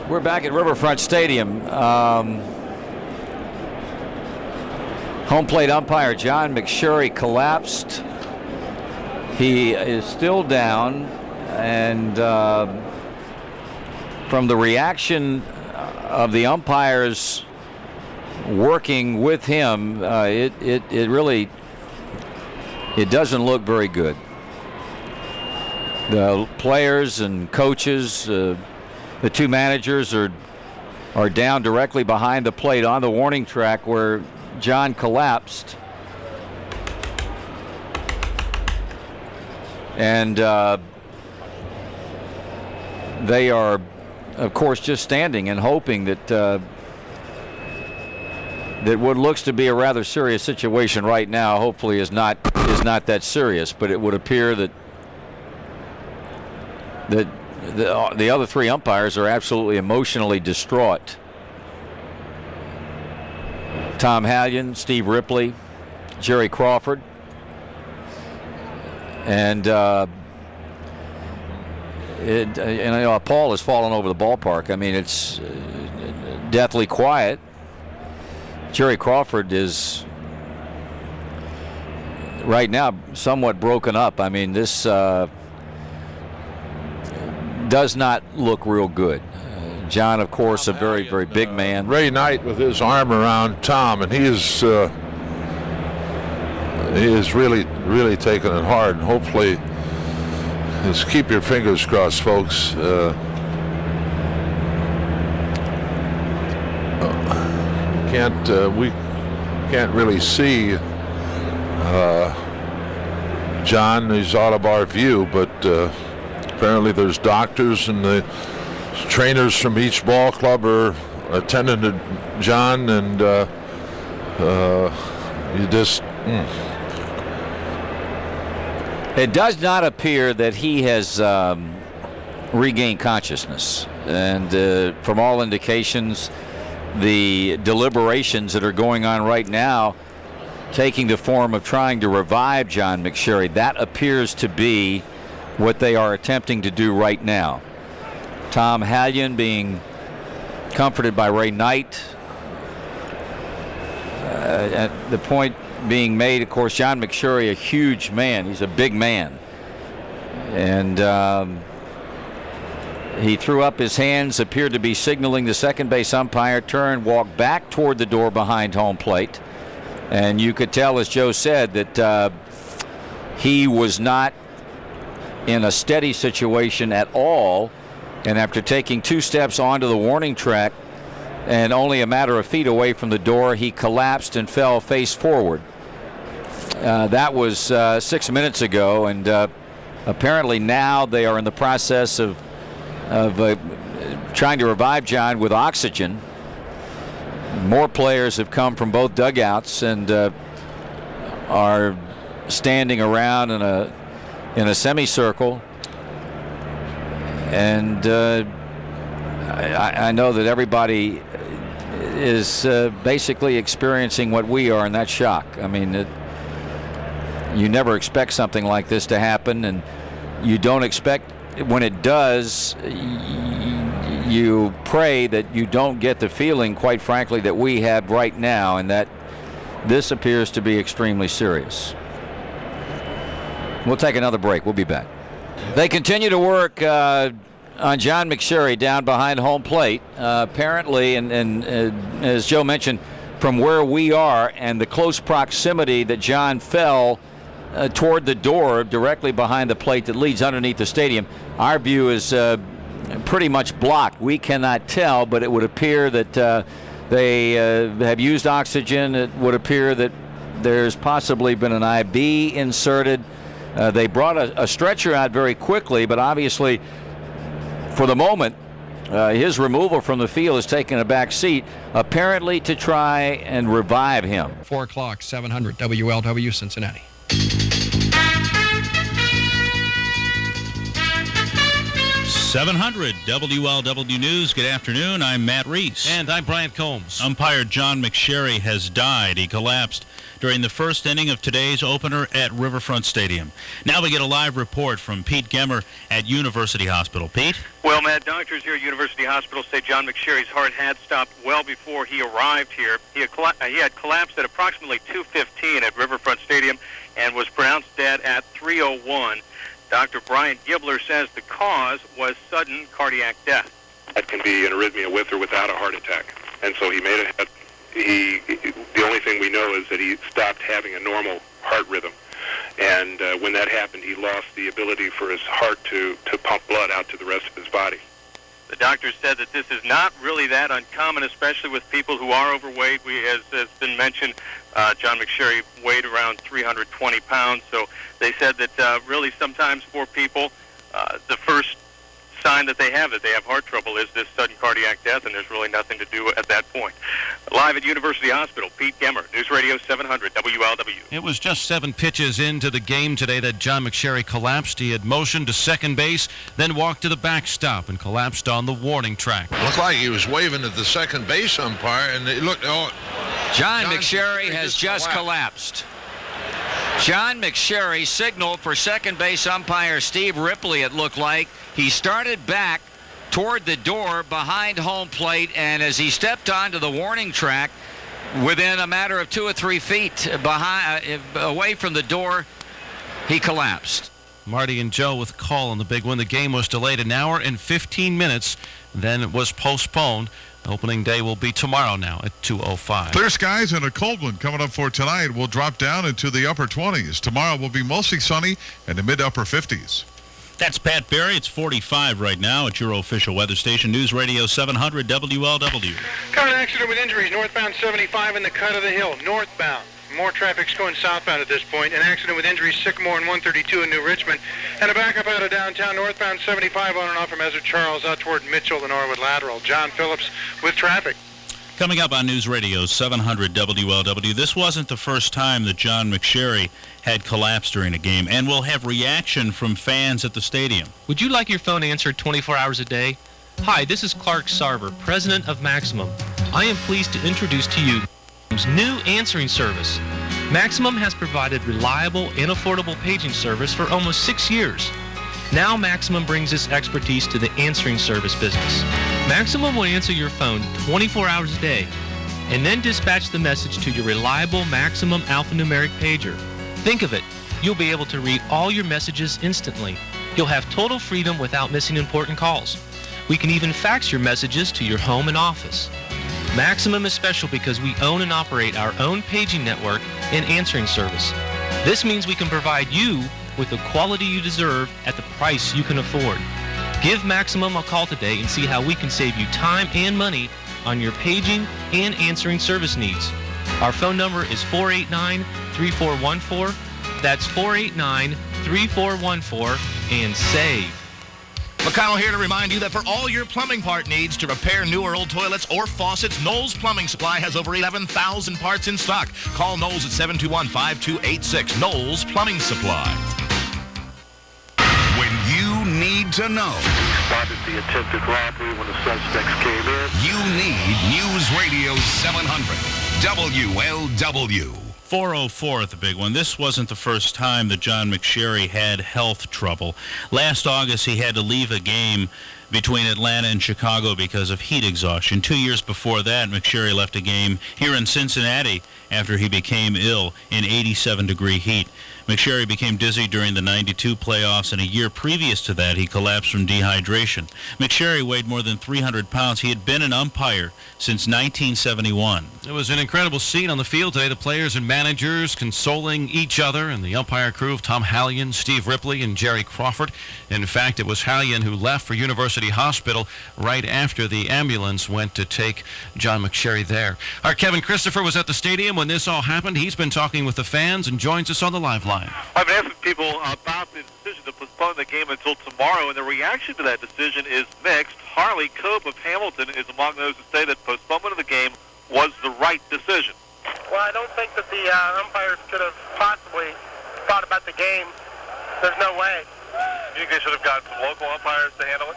We're back at Riverfront Stadium. Home plate umpire John McSherry collapsed. He is still down, and from the reaction of the umpires working with him, it really doesn't look very good. The players and coaches, the two managers are down directly behind the plate on the warning track where John collapsed. And they are, of course, just standing and hoping that that what looks to be a rather serious situation right now hopefully is not that serious, but it would appear that the other three umpires are absolutely emotionally distraught. Tom Hallion, Steve Ripley, Jerry Crawford, and Paul has fallen over the ballpark. I mean, it's deathly quiet. Jerry Crawford is right now somewhat broken up. I mean, this does not look real good. John, of course, a very, very big man. Ray Knight with his arm around Tom, and he is really, really taking it hard. And hopefully, just keep your fingers crossed, folks. We can't really see John. He's out of our view, but apparently there's doctors and the trainers from each ball club are attending to John, and you just. It does not appear that he has regained consciousness, and from all indications, the deliberations that are going on right now, taking the form of trying to revive John McSherry, that appears to be what they are attempting to do right now. Tom Hallion being comforted by Ray Knight. At the point being made, of course, John McSherry, a huge man. He's a big man. And he threw up his hands, appeared to be signaling the second base umpire, turned, walked back toward the door behind home plate. And you could tell, as Joe said, that he was not in a steady situation at all. And after taking 2 steps onto the warning track and only a matter of feet away from the door, he collapsed and fell face forward. That was 6 minutes ago, and apparently now they are in the process of trying to revive John with oxygen. More players have come from both dugouts and are standing around in a semicircle. And I know that everybody is basically experiencing what we are, and that's shock. I mean, you never expect something like this to happen, and you don't expect, when it does, you pray that you don't get the feeling, quite frankly, that we have right now, and that this appears to be extremely serious. We'll take another break. We'll be back. They continue to work on John McSherry down behind home plate. Apparently, and as Joe mentioned, from where we are and the close proximity that John fell toward the door directly behind the plate that leads underneath the stadium, our view is pretty much blocked. We cannot tell, but it would appear that they have used oxygen. It would appear that there's possibly been an IV inserted. They brought a stretcher out very quickly, but obviously, for the moment, his removal from the field has taken a back seat, apparently to try and revive him. 4 o'clock, 700 WLW Cincinnati. 700 WLW News. Good afternoon. I'm Matt Reese. And I'm Brian Combs. Umpire John McSherry has died. He collapsed during the first inning of today's opener at Riverfront Stadium. Now we get a live report from Pete Gemmer at University Hospital. Pete? Well, Matt, doctors here at University Hospital say John McSherry's heart had stopped well before he arrived here. He had collapsed at approximately 2:15 at Riverfront Stadium and was pronounced dead at 3:01. Dr. Brian Gibler says the cause was sudden cardiac death. That can be an arrhythmia with or without a heart attack. And so the only thing we know is that he stopped having a normal heart rhythm. And when that happened, he lost the ability for his heart to pump blood out to the rest of his body. The doctor said that this is not really that uncommon, especially with people who are overweight. As has been mentioned, John McSherry weighed around 320 pounds. So they said that really sometimes for people, the first sign that they have heart trouble is this sudden cardiac death, and there's really nothing to do at that point. Live at University Hospital, Pete Gemmer, News Radio 700 WLW. It was just 7 pitches into the game today that John McSherry collapsed. He had motioned to second base, then walked to the backstop and collapsed on the warning track. Looked like he was waving at the second base umpire, and it looked. John McSherry has just collapsed. John McSherry signaled for second base umpire Steve Ripley, it looked like. He started back toward the door behind home plate, and as he stepped onto the warning track, within a matter of 2 or 3 feet away from the door, he collapsed. Marty and Joe with a call on the big one. The game was delayed an hour and 15 minutes, then it was postponed. Opening day will be tomorrow now at 2:05. Clear skies and a cold one coming up for tonight. We'll drop down into the upper 20s. Tomorrow will be mostly sunny and the mid-upper 50s. That's Pat Barry. It's 45 right now at your official weather station, News Radio 700 WLW. Got an accident with injuries northbound 75 in the cut of the hill. Northbound. More traffic's going southbound at this point. An accident with injuries, Sycamore and 132 in New Richmond. And a backup out of downtown, northbound 75 on and off from Ezra Charles out toward Mitchell, the Norwood Lateral. John Phillips with traffic. Coming up on News Radio 700 WLW, this wasn't the first time that John McSherry had collapsed during a game, and we'll have reaction from fans at the stadium. Would you like your phone answered 24 hours a day? Hi, this is Clark Sarver, president of Maximum. I am pleased to introduce to you new answering service. Maximum has provided reliable and affordable paging service for almost 6 years. Now Maximum brings its expertise to the answering service business. Maximum will answer your phone 24 hours a day and then dispatch the message to your reliable Maximum alphanumeric pager. Think of it, you'll be able to read all your messages instantly. You'll have total freedom without missing important calls. We can even fax your messages to your home and office. Maximum is special because we own and operate our own paging network and answering service. This means we can provide you with the quality you deserve at the price you can afford. Give Maximum a call today and see how we can save you time and money on your paging and answering service needs. Our phone number is 489-3414. That's 489-3414 and save. McConnell here to remind you that for all your plumbing part needs to repair new or old toilets or faucets, Knowles Plumbing Supply has over 11,000 parts in stock. Call Knowles at 721-5286. Knowles Plumbing Supply. When you need to know. Spotted the attempted robbery when the suspects came in. You need News Radio 700 WLW. 4:04 at the big one. This wasn't the first time that John McSherry had health trouble. Last August, he had to leave a game between Atlanta and Chicago because of heat exhaustion. 2 years before that, McSherry left a game here in Cincinnati after he became ill in 87-degree heat. McSherry became dizzy during the 92 playoffs, and a year previous to that, he collapsed from dehydration. McSherry weighed more than 300 pounds. He had been an umpire since 1971. It was an incredible scene on the field today. The players and managers consoling each other, and the umpire crew of Tom Hallion, Steve Ripley, and Jerry Crawford. In fact, it was Hallion who left for University Hospital right after the ambulance went to take John McSherry there. Our Kevin Christopher was at the stadium when this all happened. He's been talking with the fans and joins us on the live line. I've been asking people about the decision to postpone the game until tomorrow, and the reaction to that decision is mixed. Harley Cope of Hamilton is among those who say that postponement of the game was the right decision. Well, I don't think that the umpires could have possibly thought about the game. There's no way. You think they should have gotten some local umpires to handle it?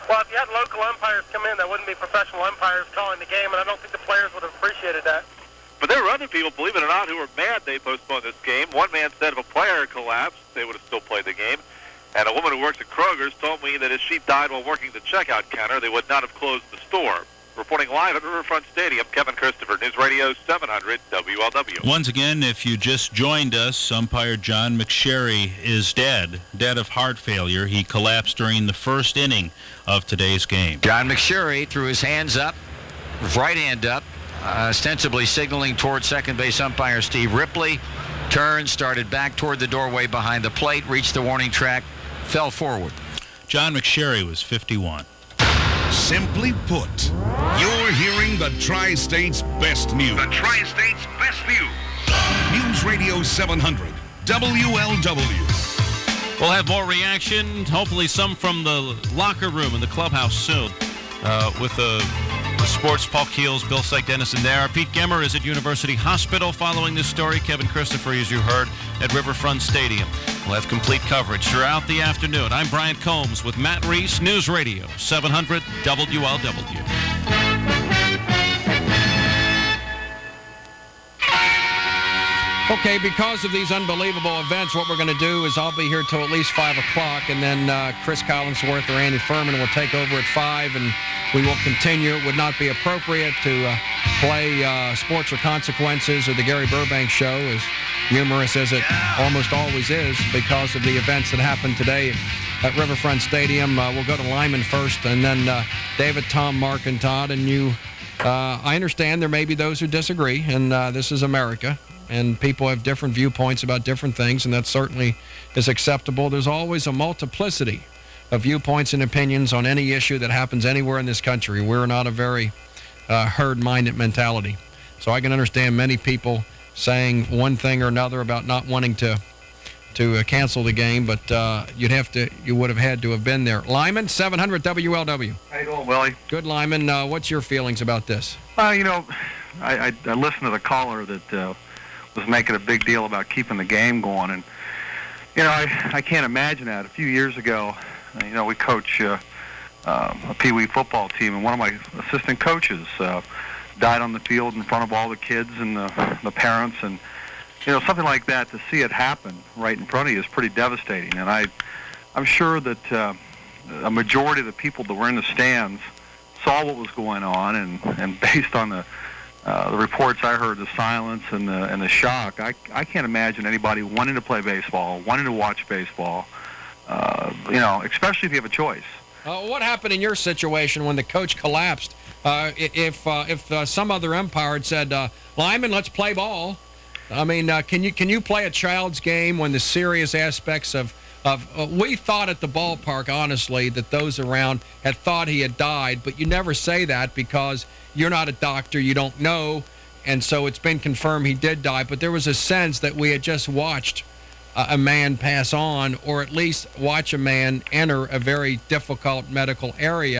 Well, if you had local umpires come in, that wouldn't be professional umpires calling the game, and I don't think the players would have appreciated that. But there were other people, believe it or not, who were mad they postponed this game. One man said if a player collapsed, they would have still played the game. And a woman who works at Kroger's told me that if she died while working the checkout counter, they would not have closed the store. Reporting live at Riverfront Stadium, Kevin Christopher, News Radio 700 WLW. Once again, if you just joined us, umpire John McSherry is dead of heart failure. He collapsed during the first inning of today's game. John McSherry threw his hands up, right hand up, ostensibly signaling toward second base umpire Steve Ripley. Turned, started back toward the doorway behind the plate, reached the warning track, fell forward. John McSherry was 51. Simply put, you're hearing the Tri-State's best news. The Tri-State's best news. News Radio 700, WLW. We'll have more reaction, hopefully some from the locker room in the clubhouse soon, with the sports. Paul Keels, Bill Syke-Dennison there. Pete Gemmer is at University Hospital following this story. Kevin Christopher, as you heard, at Riverfront Stadium. We'll have complete coverage throughout the afternoon. I'm Brian Combs with Matt Reese, News Radio 700 WLW. Okay, because of these unbelievable events, what we're going to do is I'll be here till at least 5 o'clock, and then Chris Collinsworth or Andy Furman will take over at 5, and we will continue. It would not be appropriate to play Sports or Consequences or the Gary Burbank Show, as humorous as it almost always is, because of the events that happened today at Riverfront Stadium. We'll go to Lyman first, and then David, Tom, Mark, and Todd. And you, I understand there may be those who disagree, and this is America, and people have different viewpoints about different things, and that certainly is acceptable. There's always a multiplicity of viewpoints and opinions on any issue that happens anywhere in this country. We're not a very herd-minded mentality. So I can understand many people saying one thing or another about not wanting to cancel the game, but you would have had to have been there. Lyman, 700 WLW. How you doing, Willie? Good, Lyman. What's your feelings about this? I listened to the caller that was making a big deal about keeping the game going, and I can't imagine that. A few years ago, we coach a Pee Wee football team, and one of my assistant coaches died on the field in front of all the kids and the parents, and something like that, to see it happen right in front of you is pretty devastating. And I'm sure that a majority of the people that were in the stands saw what was going on, and based on the reports I heard, the silence and the shock, I can't imagine anybody wanting to play baseball, wanting to watch baseball, especially if you have a choice. What happened in your situation when the coach collapsed? If some other umpire had said, Lyman, let's play ball. I mean, can you play a child's game when the serious aspects of we thought at the ballpark, honestly, that those around had thought he had died, but you never say that because you're not a doctor, you don't know, and so it's been confirmed he did die. But there was a sense that we had just watched a man pass on, or at least watch a man enter a very difficult medical area.